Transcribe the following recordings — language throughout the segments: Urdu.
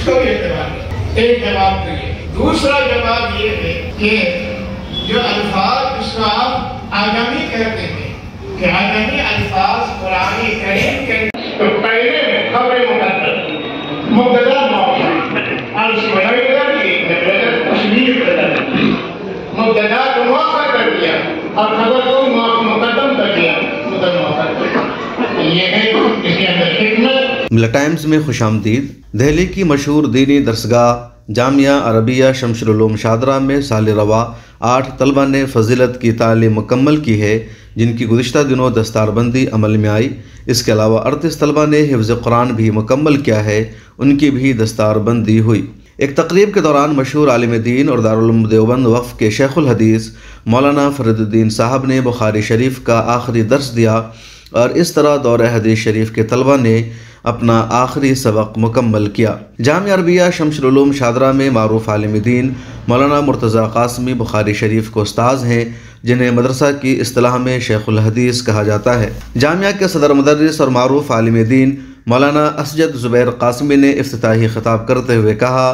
کو بھی اعتبار ہے۔ ایک جواب تو یہ، دوسرا جواب یہ ہے کہ جو الفاظ اس کو آپ آدمی کہتے ہیں کہ آدمی الفاظ قرآن کریم کے تو پہلے میں خبر مقدم مبتدا موقع اور اس کو نویدر کی نویدر تشریف بدل مبتدا کو موقع کر دیا اور خبر کو مقدم کر دیا مقدم موقع کر دیا۔ یہ ہے اس کے اندر حکمت۔ ملت ٹائمز میں خوش آمدید۔ دہلی کی مشہور دینی درسگاہ جامعہ عربیہ شمس العلوم شادرہ میں سال رواں 8 طلبہ نے فضیلت کی تعلیم مکمل کی ہے، جن کی گزشتہ دنوں دستار بندی عمل میں آئی۔ اس کے علاوہ 38 طلبہ نے حفظ قرآن بھی مکمل کیا ہے، ان کی بھی دستار بندی ہوئی۔ ایک تقریب کے دوران مشہور عالم دین اور دارالعلوم دیوبند وقف کے شیخ الحدیث مولانا فرید الدین صاحب نے بخاری شریف کا آخری درس دیا اور اس طرح دورہ حدیث شریف کے طلبہ نے اپنا آخری سبق مکمل کیا۔ جامعہ عربیہ شمس العلوم شادرہ میں معروف عالم دین مولانا مرتضی قاسمی بخاری شریف کو استاذ ہیں، جنہیں مدرسہ کی اصطلاح میں شیخ الحدیث کہا جاتا ہے۔ جامعہ کے صدر مدرس اور معروف عالم دین مولانا اسجد زبیر قاسمی نے افتتاحی خطاب کرتے ہوئے کہا،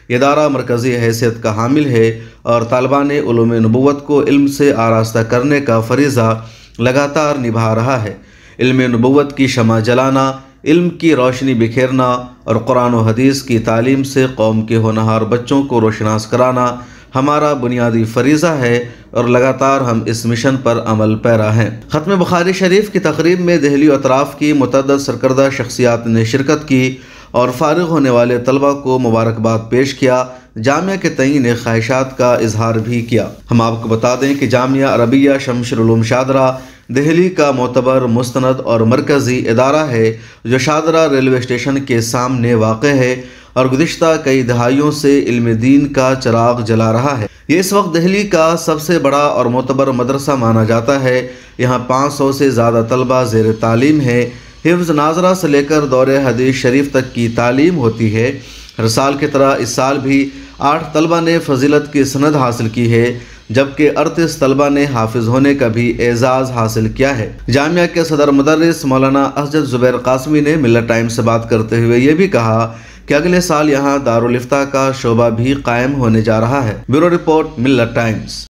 یہ ادارہ مرکزی حیثیت کا حامل ہے اور طالبان علوم نبوت کو علم سے آراستہ کرنے کا فریضہ لگاتار نبھا رہا ہے۔ علم نبوت کی شمع جلانا، علم کی روشنی بکھیرنا اور قرآن و حدیث کی تعلیم سے قوم کے ہونہار بچوں کو روشناس کرانا ہمارا بنیادی فریضہ ہے اور لگاتار ہم اس مشن پر عمل پیرا ہیں۔ ختم بخاری شریف کی تقریب میں دہلی و اطراف کی متعدد سرکردہ شخصیات نے شرکت کی اور فارغ ہونے والے طلبہ کو مبارکباد پیش کیا، جامعہ کے تئیں نیک خواہشات کا اظہار بھی کیا۔ ہم آپ کو بتا دیں کہ جامعہ عربیہ شمس العلوم شادرہ دہلی کا معتبر، مستند اور مرکزی ادارہ ہے جو شادرہ ریلوے اسٹیشن کے سامنے واقع ہے اور گزشتہ کئی دہائیوں سے علم دین کا چراغ جلا رہا ہے۔ یہ اس وقت دہلی کا سب سے بڑا اور معتبر مدرسہ مانا جاتا ہے۔ یہاں 500 سے زیادہ طلبہ زیر تعلیم ہیں۔ حفظ ناظرہ سے لے کر دور حدیث شریف تک کی تعلیم ہوتی ہے۔ ہر سال کی طرح اس سال بھی 8 طلبہ نے فضیلت کی سند حاصل کی ہے، جبکہ 38 طلبہ نے حافظ ہونے کا بھی اعزاز حاصل کیا ہے۔ جامعہ کے صدر مدرس مولانا اسجد زبیر قاسمی نے ملت ٹائمز سے بات کرتے ہوئے یہ بھی کہا کہ اگلے سال یہاں دارالافتاء کا شعبہ بھی قائم ہونے جا رہا ہے۔ بیورو رپورٹ، ملت ٹائمز۔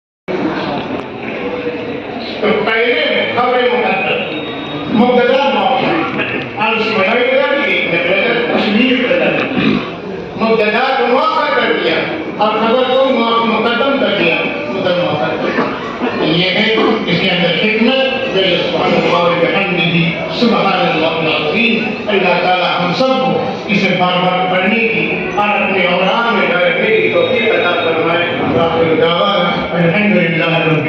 مبتدا کو موقع کر دیا اور خبر کو مقدم کر دیا مقدم موقع کر دیا۔ یہ ہے اس کے اندر حکمت۔ سبحان اللہ بحمدہ سبحان اللہ العظیم۔ اللہ تعالی ہم سب کو اسے بار بار پڑھنے کی اور اپنے اوراق میں ڈالنے کی توفیق عطا فرمائے۔ آخر دعوانا الحمدللہ۔